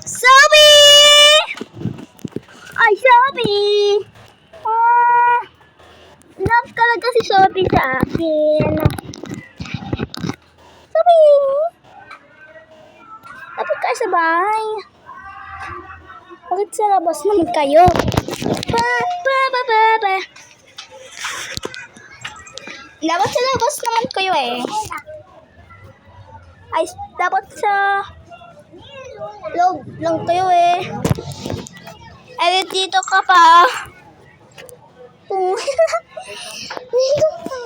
Sophie! Ay, Sophie! Love talaga si Sophie sa akin. Sophie! Dapat kayo sa bahay. Bakit sa labas naman kayo? Dapat sa labas naman kayo eh. Ay, dapat sa loob lang kayo eh. Eh, dito ka pa. Dito ka.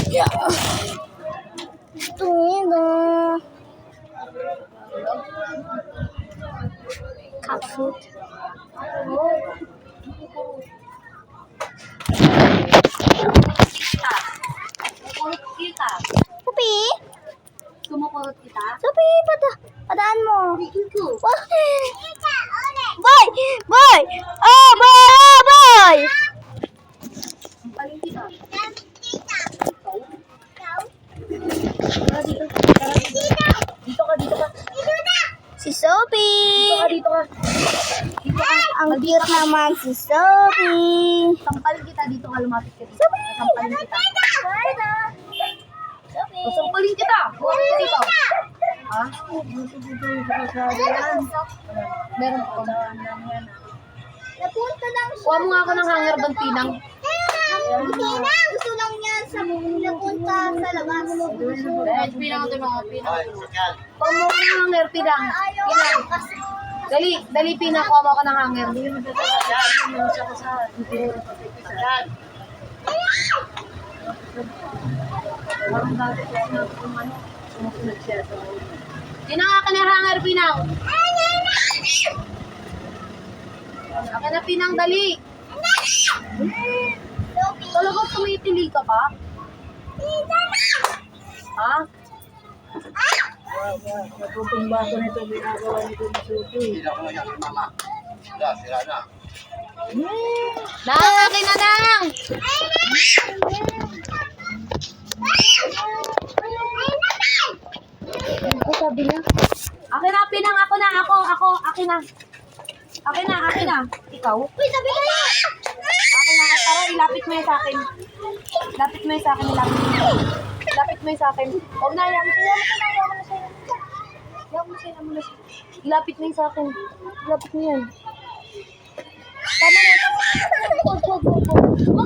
Yeah. Dito. Cat food. Sophie? Kumukulot kita? Sophie, padaan mo. Boy! Boy! Oh, boy! Oh, boy! Paling kita. Dito ka. Si Sophie! Dito ka. Ang cute naman si Sophie! Sampalin kita. Dito ka, lumapit ka dito. Sophie! Sampalin kita. Sophie! Sampalin kita. Huwag ka dito. Ha? Meron pa ba? Napunta lang siya. Kuha mo nga ako ng hanger doon, Pinang. Gusto lang niya sa napunta sa labas. Pinang ito mga Pinang. Kuha mo ako ng hanger, Pinang. Pinang. Dali, Pinang. Kuha mo ako ng hanger. Pinang, akin na hanger, Pinang. Akin na, Pinang, dali. Talagang tumitili ka pa? Ha? Natutumba ko nito ginagawa nito ni Sophie. Sila ko na mama. Sila na. Nang, akin na, Nang! Ano sabi niya? Akin na, Pinang, akin na. Akin na. Ikaw? Uy, sabi ko na! Akin na, tara, ilapit mo yan sa akin. Ilapit mo yan sa akin. Huwag na, ayaw mo siya. Ilapit mo yan sa akin. Ilapit mo yan. Tama na. Huwag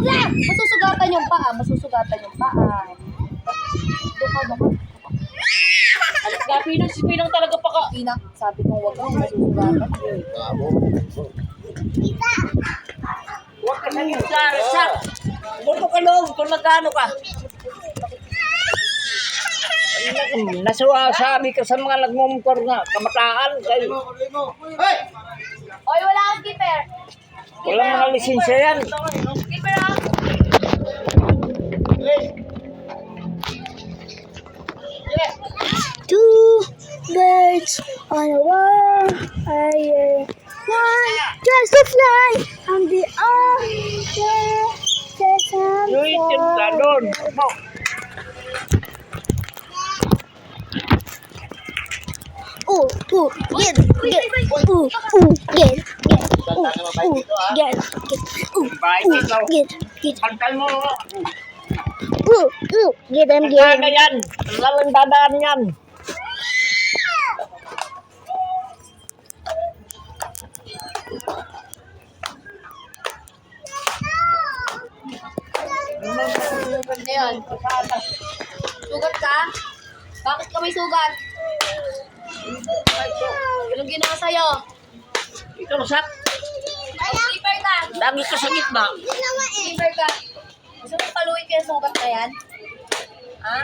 na! Masusugatan yung paa. Doka. Pinang, si Pinang talaga pa ka. Pinang, sabi kong huwag kang masusugatan. Huwag ka nang isa. Buto ka loob kung magkano ka. Nasabi ka sa mga nagmumukor nga. Kamataan kayo. Hey! Oy, wala kang keeper. Walang mga lisensya yan. Keeper ah. Two birds on a wall. One tries to fly on the other. Luitin ka doon. Get. Bahay dito. Get. Pagkal mo. Get them, Pagkal yan. Lalang dadaan yan. Ngayon. Sugat ka? Bakit ka may sugat? Anong ginawa sa'yo? Ikaw sak. Keeper ka. Lagi ka sa gitna. Keeper ka. Gusto mong paluin kaya sugat na yan? Ha?